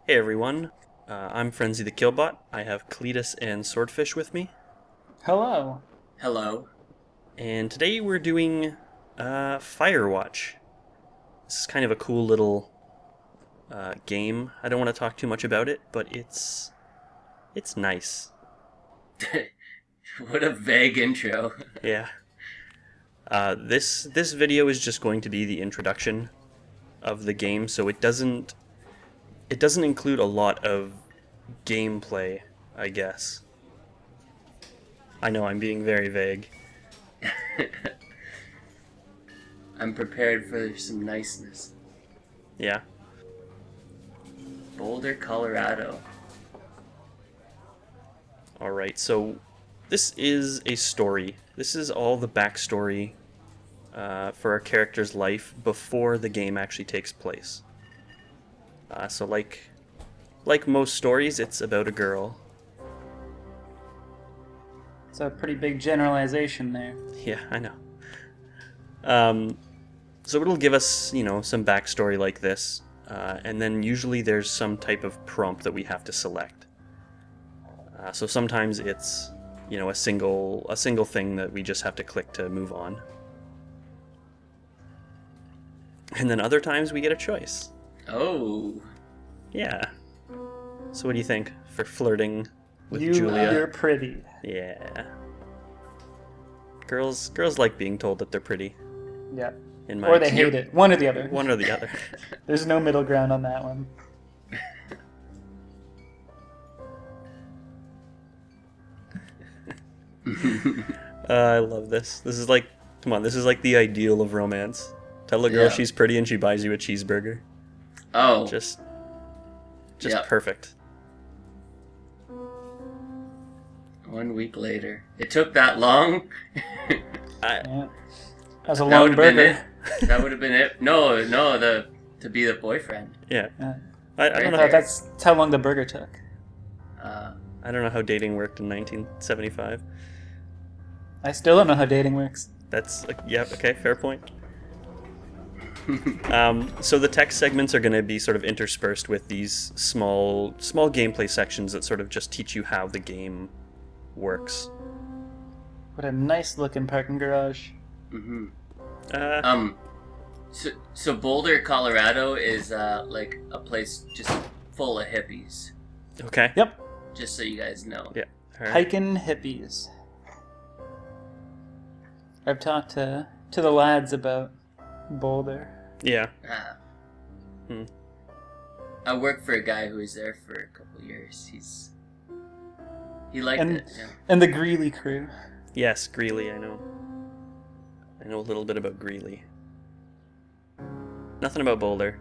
Hey everyone, I'm Frenzy the Killbot. I have Cletus and Swordfish with me, Hello. Hello. and today we're doing Firewatch. This is kind of a cool little game. I don't want to talk too much about it, but it's nice. What a vague intro. Yeah. This video is just going to be the introduction of the game, so it doesn't include a lot of gameplay, I guess. I know I'm being very vague. I'm prepared for some niceness. Yeah. Boulder, Colorado. Alright, so this is a story. This is all the backstory for our character's life before the game actually takes place. So like most stories, it's about a girl. It's a pretty big generalization there. Yeah, I know. So it'll give us, some backstory like this, and then usually there's some type of prompt that we have to select. So sometimes it's, a single thing that we just have to click to move on. And then other times we get a choice. Oh. Yeah. So what do you think for flirting with Julia? You're pretty. Yeah. Girls like being told that they're pretty. Yeah. In my Or they hate it. One or the other. One or the other. There's no middle ground on that one. I love this. This is like the ideal of romance. Tell a girl Yeah. she's pretty and she buys you a cheeseburger. Oh. Just Yeah. perfect. 1 week later. It took that long? Yeah. That's a That long would have been burger. it. That would have been it. No, to be the boyfriend. Yeah. Yeah. I don't know. Right. That's how long the burger took. I don't know how dating worked in 1975. I still don't know how dating works. That's okay, fair point. So the text segments are going to be sort of interspersed with these small gameplay sections that sort of just teach you how the game works. What a nice looking parking garage. Mm-hmm. So Boulder, Colorado is like a place just full of hippies. Okay. Yep. Just so you guys know. Yeah. All right. Hiking hippies. I've talked to the lads about Boulder. Yeah. Ah. I worked for a guy who was there for a couple years. He liked And- it. Yeah. And the Greeley crew. Yes, Greeley, I know. I know a little bit about Greeley. Nothing about Boulder.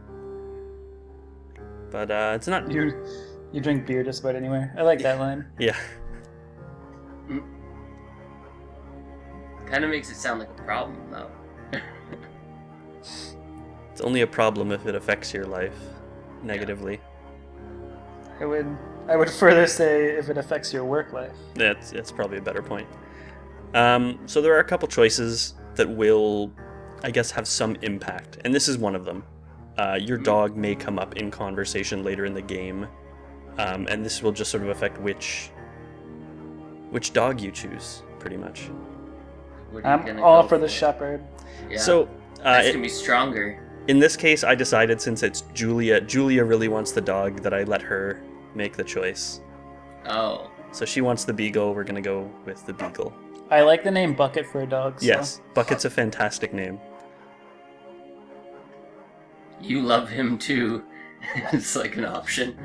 But it's not... You drink beer just about anywhere. I like that line. Yeah. Kind of makes it sound like a problem, though. It's only a problem if it affects your life negatively. I would further say if it affects your work life. That's probably a better point. So there are a couple choices that will, I guess, have some impact. And this is one of them. Your dog may come up in conversation later in the game. And this will just sort of affect which dog you choose, pretty much. What are you I'm gonna all go for the shepherd. Yeah. So That's gonna be stronger. in this case, I decided since it's Julia really wants the dog that I let her make the choice. Oh. So she wants the beagle. We're gonna go with the beagle. I like the name Bucket for a dog. So. Yes, Bucket's a fantastic name. You love him too. It's like an option.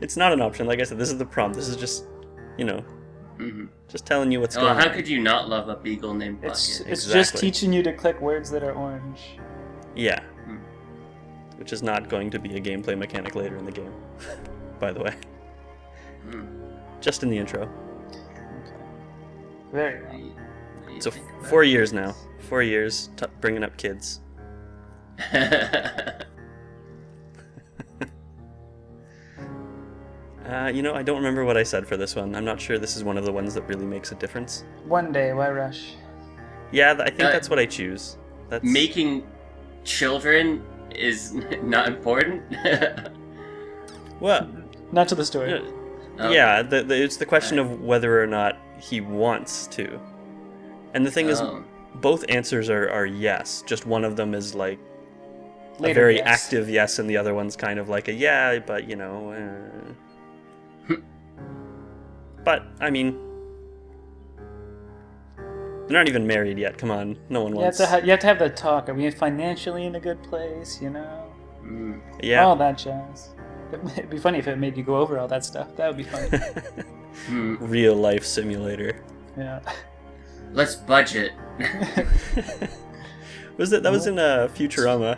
It's not an option. Like I said, this is the prompt. This is just, Mm-hmm. just telling you what's Oh, going how on. could you not love a beagle named Bucket? It's Exactly. just teaching you to click words that are orange. Yeah. Hmm. Which is not going to be a gameplay mechanic later in the game, by the way. Hmm. Just in the intro. Okay. Very What well. do you So think about 4 years now. 4 years bringing up kids. this? I don't remember what I said for this one. I'm not sure this is one of the ones that really makes a difference. One day, why rush? Yeah, I think that's what I choose. That's Making children is not important. Well, Not to the story. Oh. yeah, it's the question of whether or not he wants to. And the thing is, Oh. both answers are yes. Just one of them is like a Later, very yes. active yes, and the other one's kind of like a yeah, but you know. But I mean, they're not even married yet. Come on, no one You wants. have to have the talk. Are we financially in a good place? You know, Mm. Yeah. all that jazz. It'd be funny if it made you go over all that stuff. That would be funny. Hmm. Real life simulator. Yeah. Let's budget. That was in Futurama.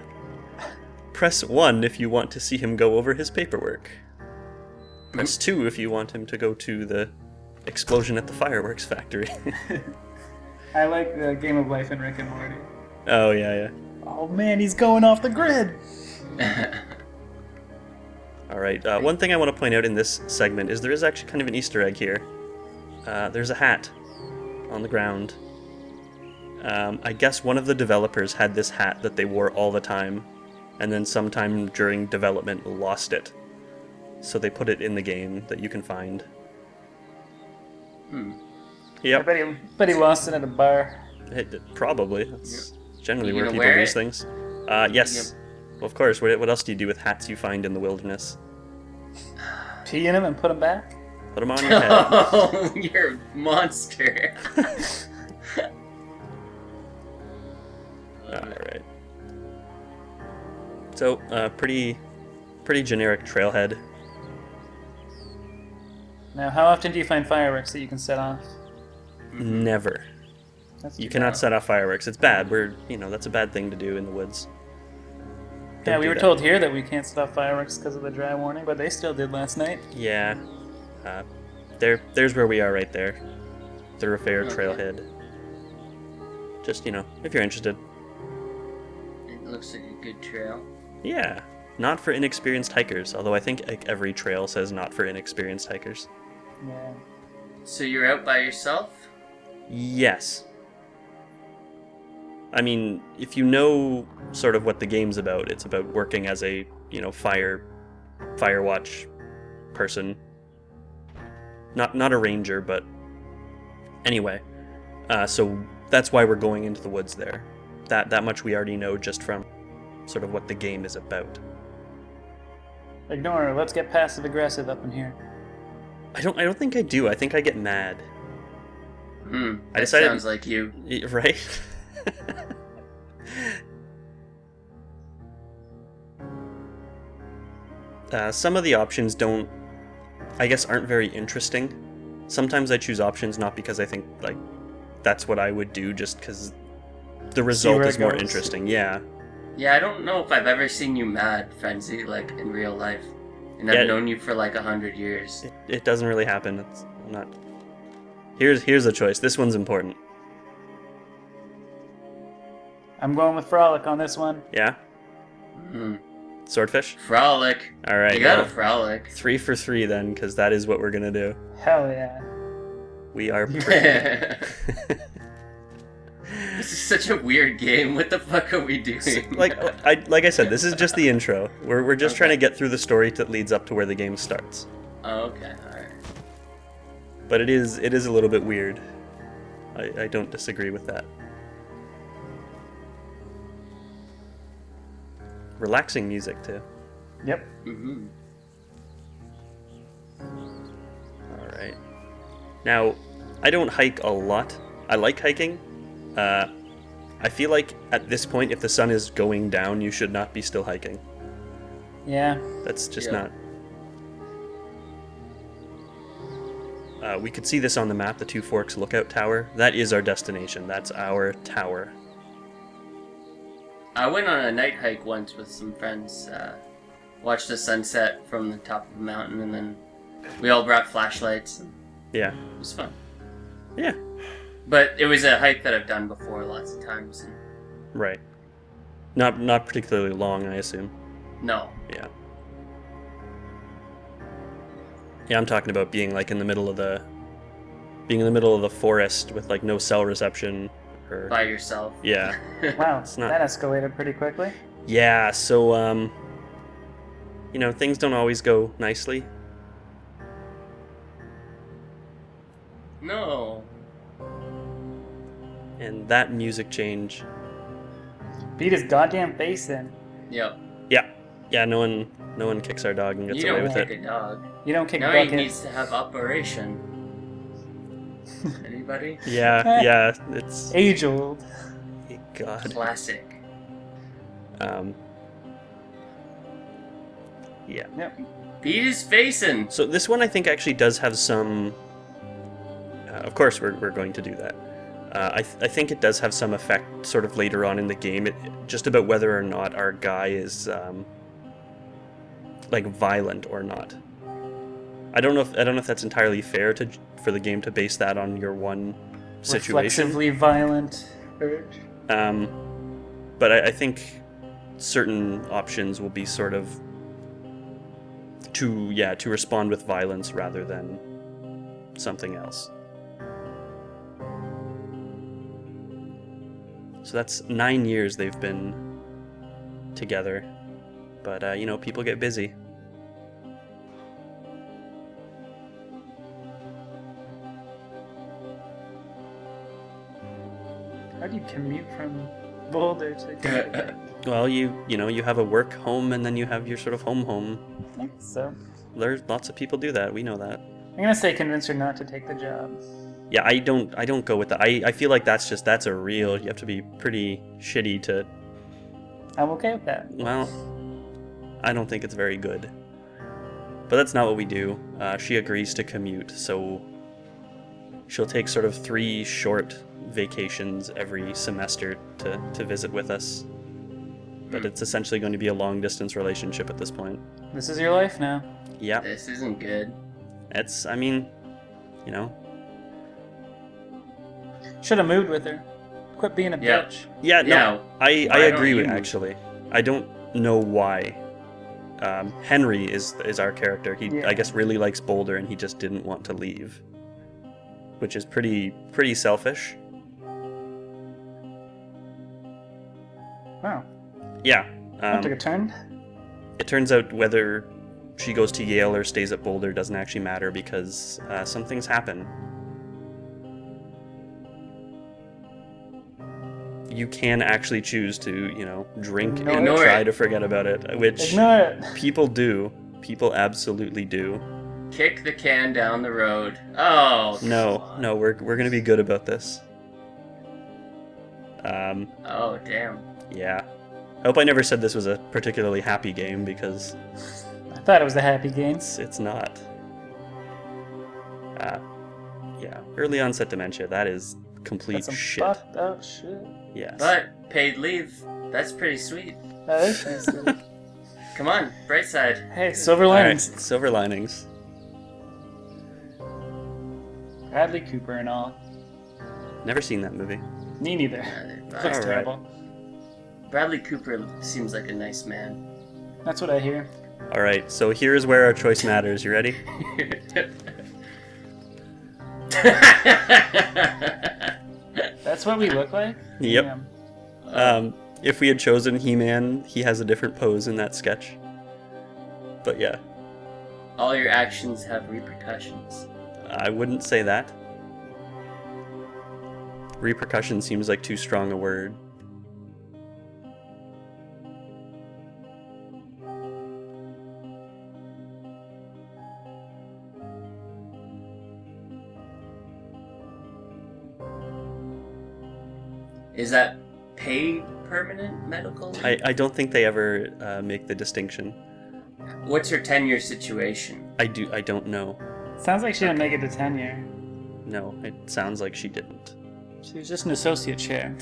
Press 1 if you want to see him go over his paperwork. Press 2 if you want him to go to the explosion at the fireworks factory. I like the Game of Life in Rick and Morty. Oh, yeah. Oh man, he's going off the grid. Alright, one thing I want to point out in this segment is there is actually kind of an Easter egg here. There's a hat on the ground. I guess one of the developers had this hat that they wore all the time, and then sometime during development lost it. So they put it in the game that you can find. Hmm. Yep, I bet he lost it at a bar. probably. That's generally You where gonna people wear lose it? things. Yes. Well, of course. What else do you do with hats you find in the wilderness? Pee in him and put him back. Put them on your head. Oh, you're a monster. Alright. So, pretty generic trailhead. Now, how often do you find fireworks that you can set off? Never. That's You too cannot bad. set off fireworks. It's bad. That's a bad thing to do in the woods. Yeah, Don't we do were that. told here that we can't set off fireworks because of the dry warning, but they still did last night. Yeah. There's where we are right there. Thoroughfare Okay. trailhead. Just, if you're interested. It looks like a good trail. Yeah. Not for inexperienced hikers, although I think like every trail says not for inexperienced hikers. Yeah. So you're out by yourself? Yes. I mean, if you know sort of what the game's about, it's about working as a, Firewatch person. Not a ranger, but anyway. So that's why we're going into the woods there. That much we already know just from sort of what the game is about. Ignore her. Let's get passive aggressive up in here. I don't think I do. I think I get mad. Hmm. I That decided- sounds like you. Right? Some of the options aren't very interesting. Sometimes I choose options not because I think, like, that's what I would do, just because the result where is it more goes. interesting. Yeah. Yeah, I don't know if I've ever seen you mad, Frenzy, like in real life. And Yeah. I've known you for like 100 years. It doesn't really happen. I'm not... Here's a choice. This one's important. I'm going with Frolic on this one. Yeah? Hmm. Swordfish? Frolic. Alright. You got a well, frolic. 3 for 3 then, because that is what we're gonna do. Hell yeah. We are... This is such a weird game. What the fuck are we doing? like I said, this is just the intro. We're just Okay. trying to get through the story that leads up to where the game starts. Oh, okay, alright. But it is a little bit weird. I don't disagree with that. Relaxing music too. Yep. Mm-hmm. All right. Now, I don't hike a lot. I like hiking. I feel like at this point, if the sun is going down, you should not be still hiking. Yeah. That's just Yeah. not. We could see this on the map, the Two Forks Lookout Tower. That is our destination. That's our tower. I went on a night hike once with some friends. Watched the sunset from the top of the mountain, and then we all brought flashlights. And Yeah. it was fun. Yeah. But it was a hike that I've done before lots of times. And Right. Not particularly long, I assume. no. Yeah. Yeah, I'm talking about being like in the middle of the forest with like no cell reception or By yourself. yeah. Wow. It's not- That escalated pretty quickly. Yeah, so, things don't always go nicely. No. And that music change... Beat his goddamn face in. Yep. Yeah, no one kicks our dog and gets You away don't with kick it. a dog. You don't kick Now he bucket. needs to have operation. Anybody? Yeah, it's... Age old. God. Classic. Yeah. Yep. Beat his face in. So this one I think actually does have some... of course we're going to do that. I think it does have some effect sort of later on in the game, just about whether or not our guy is violent or not. I don't know if that's entirely fair for the game to base that on your one situation. Reflexively violent urge. But I think certain options will be sort of to respond with violence rather than something else. So that's 9 years they've been together, but people get busy. How do you commute from Boulder to... Well, you have a work home and then you have your sort of home. I think so. There's lots of people do that. We know that. I'm gonna say convince her not to take the job. Yeah, I don't go with that. I feel like that's a real. You have to be pretty shitty to. I'm okay with that. Well, I don't think it's very good. But that's not what we do. She agrees to commute, so she'll take sort of 3 short vacations every semester to visit with us. But it's essentially going to be a long distance relationship at this point. This is your life now. Yeah. This isn't good. Should have moved with her. Quit being a Yep. bitch. Yeah, no, Yeah. I Why agree don't with you- actually. I don't know why. Henry is our character. He, Yeah. I guess, really likes Boulder, and he just didn't want to leave, which is pretty selfish. Wow. Yeah. That took a turn. It turns out whether she goes to Yale or stays at Boulder doesn't actually matter because some things happen. You can actually choose to, drink and Ignore try it. to forget about it, which Ignore it. people do. People absolutely do. Kick the can down the road. Oh. No, we're gonna be good about this. Oh, damn. Yeah. I hope I never said this was a particularly happy game because I thought it was a happy game. it's not. Yeah. Early onset dementia, that is complete That's some shit. fucked up shit. Yes. But paid leave. That's pretty sweet. That is pretty sweet. Come on, bright side. Hey, silver All right, linings. silver linings. Bradley Cooper and all. Never seen that movie. Me neither. Yeah, Looks Alright. terrible. Bradley Cooper seems like a nice man. That's what I hear. All right, so here's where our choice matters. You ready? That's what we look like? Yep. Damn. If we had chosen He-Man, he has a different pose in that sketch. But yeah, All your actions have repercussions. I wouldn't say that. Repercussion seems like too strong a word. Is that paid permanent medical leave? I don't think they ever make the distinction. What's her tenure situation? I don't know. Sounds like she didn't make it to tenure. No, it sounds like she didn't. She was just an associate chair.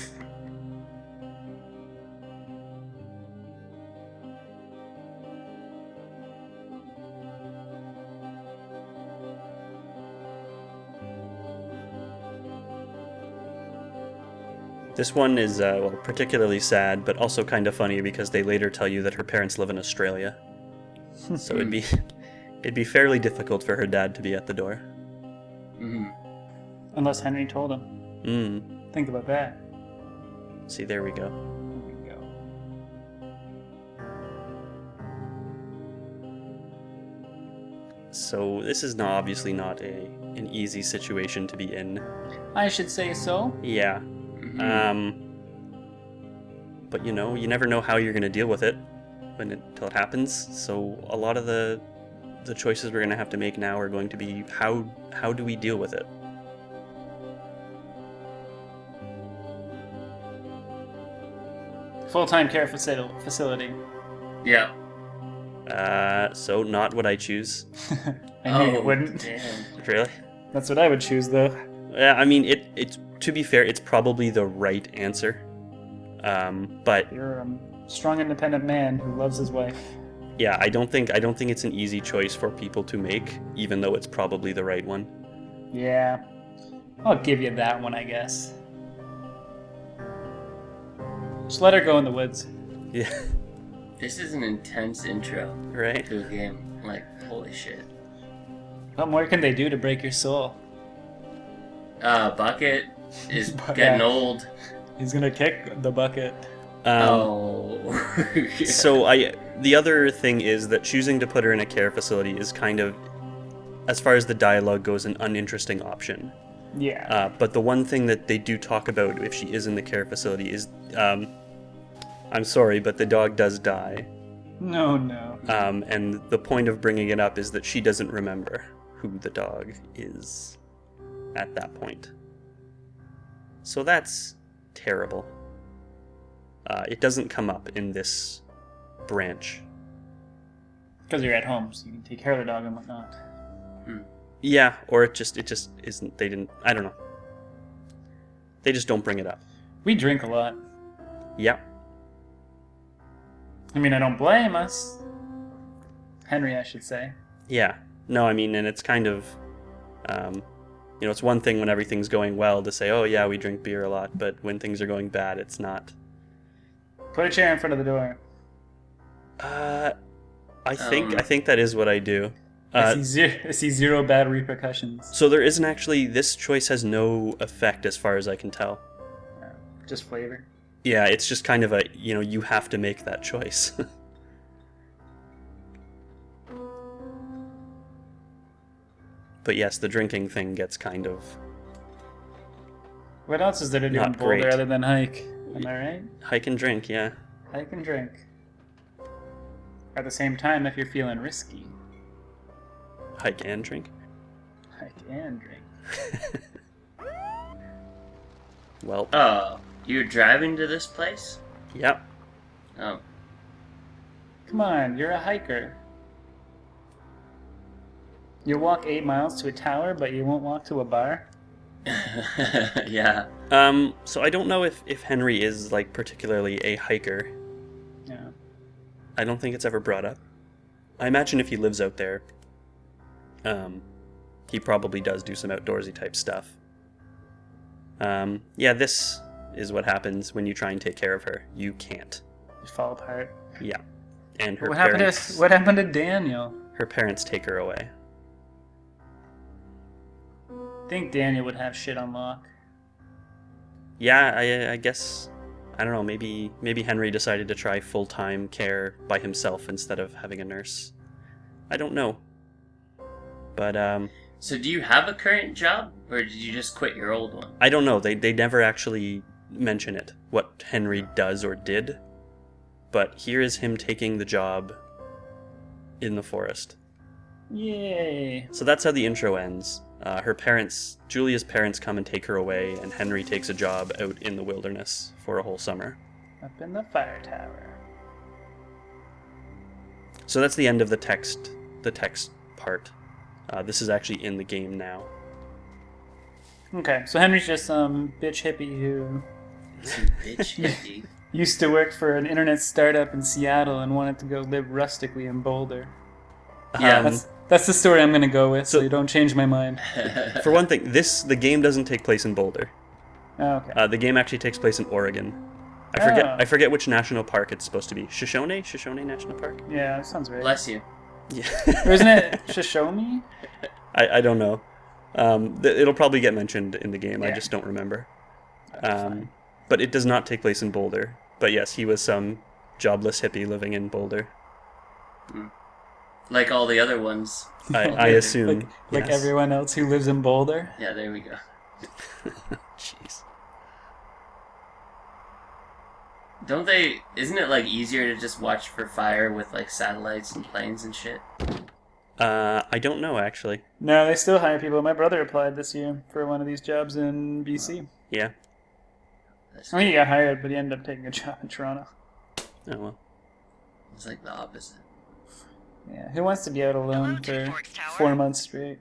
This one is particularly sad, but also kind of funny because they later tell you that her parents live in Australia. So it'd be fairly difficult for her dad to be at the door. Mm-hmm. Unless Henry told him. Mm. Think about that. See, there we go. There we go. So this is obviously not an easy situation to be in. I should say so. Yeah. But you never know how you're going to deal with it until it happens. So a lot of the choices we're going to have to make now are going to be how do we deal with it? Full-time care facility. Yeah. So not what I choose. I knew you wouldn't. Damn. Really? That's what I would choose, though. Yeah, I mean, it's to be fair, it's probably the right answer. But You're a strong, independent man who loves his wife. yeah, I don't think it's an easy choice for people to make, even though it's probably the right one. Yeah. I'll give you that one, I guess. Just let her go in the woods. Yeah. This is an intense intro Right? to a game. Like, holy shit. What more can they do to break your soul? Bucket is getting old. He's gonna kick the bucket. Oh. So the other thing is that choosing to put her in a care facility is kind of, as far as the dialogue goes, an uninteresting option. Yeah. But the one thing that they do talk about if she is in the care facility is, I'm sorry, but the dog does die. No. And the point of bringing it up is that she doesn't remember who the dog is at that point. So that's terrible. It doesn't come up in this branch. Because you're at home, so you can take care of the dog and whatnot. Yeah, or it just isn't. They didn't. I don't know. They just don't bring it up. We drink a lot. Yeah. I mean, I don't blame us. Henry, I should say. Yeah. No, I mean, and it's kind of, it's one thing when everything's going well to say, oh yeah, we drink beer a lot, but when things are going bad, it's not. Put a chair in front of the door. I think that is what I do. I see zero bad repercussions. So there isn't actually, this choice has no effect as far as I can tell. Just flavor. Yeah, it's just kind of a, you have to make that choice. But yes, the drinking thing gets kind of What else is there to do in not Boulder great. other than hike? Am I right? Hike and drink, yeah. Hike and drink. At the same time, if you're feeling risky, Hike and drink. hike and drink. Well, Oh, you're driving to this place? yep. Oh. Come on, you're a hiker. You'll walk 8 miles to a tower, but you won't walk to a bar? Yeah. So I don't know if Henry is, like, particularly a hiker. Yeah. I don't think it's ever brought up. I imagine if he lives out there, he probably does do some outdoorsy type stuff. Yeah, this is what happens when you try and take care of her. You can't. You fall apart. Yeah. And her What parents... happened to Daniel? Her parents take her away. I think Daniel would have shit on lock. Yeah, I guess... I don't know, maybe Henry decided to try full-time care by himself instead of having a nurse. I don't know. But, So do you have a current job, or did you just quit your old one? I don't know. They never actually mention it, what Henry does or did. But here is him taking the job in the forest. Yay. So that's how the intro ends. Julia's parents come and take her away, and Henry takes a job out in the wilderness for a whole summer. Up in the fire tower. So that's the end of the text part. This is actually in the game now. Okay, so Henry's just some bitch hippie who Bitch hippie. used to work for an internet startup in Seattle and wanted to go live rustically in Boulder. Yeah. That's the story I'm gonna go with, so So- you don't change my mind. For one thing, the game doesn't take place in Boulder. Oh, okay. The game actually takes place in Oregon. Oh. I forget which national park it's supposed to be. Shoshone National Park? Yeah, that sounds right. Bless you. Yeah. Or isn't it Shoshone? I don't know. It'll probably get mentioned in the game. I Yeah. just don't remember. That's fine. But it does not take place in Boulder. But yes, he was some jobless hippie living in Boulder. Like all the other ones. I assume. Like yes. everyone else who lives in Boulder. Yeah, there we go. Jeez. Isn't it like easier to just watch for fire with like satellites and planes and shit? I don't know, actually. No, they still hire people. My brother applied this year for one of these jobs in BC. Yeah. I mean, he got hired, but he ended up taking a job in Toronto. Oh, well. It's like the opposite. Yeah, who wants to be out alone for 4 months straight?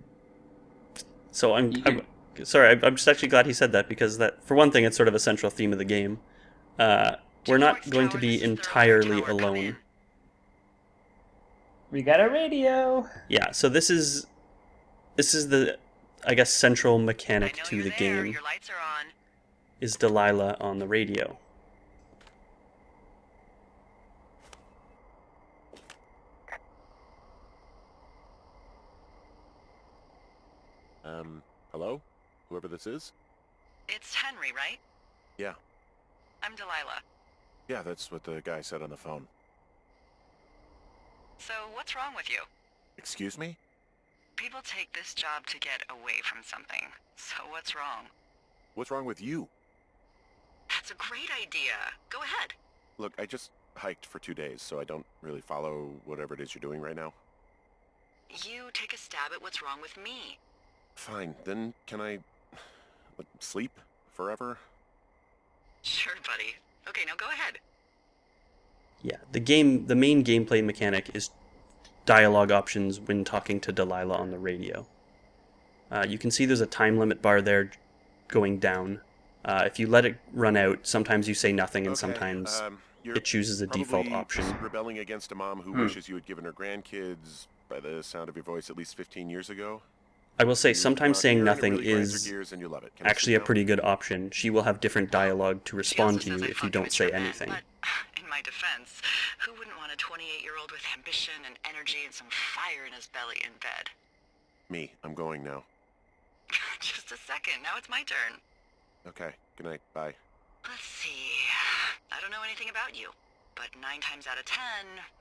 So I'm sorry, I'm just actually glad he said that, because that, for one thing, it's sort of a central theme of the game. We're not going to be entirely alone. We got a radio. Yeah, so this is the, I guess, central mechanic to the game. Your lights are on. Is Delilah on the radio? Hello? Whoever this is? It's Henry, right? Yeah. I'm Delilah. Yeah, that's what the guy said on the phone. So, what's wrong with you? Excuse me? People take this job to get away from something. So, what's wrong? What's wrong with you? That's a great idea. Go ahead. Look, I just hiked for 2 days, so I don't really follow whatever it is you're doing right now. You take a stab at what's wrong with me. Fine, then can I... sleep? Forever? Sure, buddy. Okay, now go ahead. Yeah, the main gameplay mechanic is dialogue options when talking to Delilah on the radio. You can see there's a time limit bar there going down. If you let it run out, sometimes you say nothing, and Okay, sometimes you're it chooses a default probably option. rebelling against a mom who wishes you had given her grandkids, by the sound of your voice, at least 15 years ago. I will say You sometimes come out saying here and it nothing really grinds is your gears and you love it. Can I actually a sit down? pretty good option. She will have different dialogue to She respond also to you says I if you fucking don't say miss your man, anything. But, in my defense, who wouldn't want a 28-year-old with ambition and energy and some fire in his belly in bed? Me, I'm going now. Just a second, now it's my turn. Okay, good night, bye. Let's see. I don't know anything about you, but 9 times out of 10,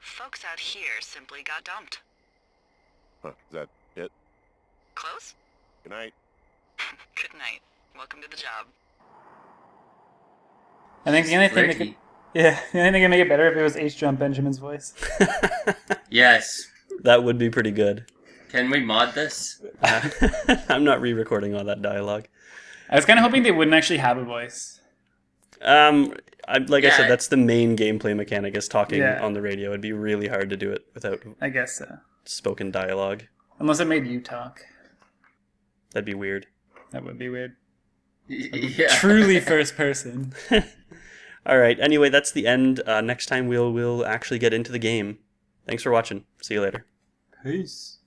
folks out here simply got dumped. Huh, is that it? Close? Good night. Good night. Welcome to the job. I think the only thing that Ricky. could, the only thing that could make it better if it was H. John Benjamin's voice. Yes. That would be pretty good. Can we mod this? I'm not re-recording all that dialogue. I was kind of hoping they wouldn't actually have a voice. I Yeah. said, that's the main gameplay mechanic, is talking Yeah. on the radio. It'd be really hard to do it without I guess so. spoken dialogue. Unless it made you talk. That'd be weird. That would be weird. Yeah. Truly first person. All right. Anyway, that's the end. Next time we'll actually get into the game. Thanks for watching. See you later. Peace.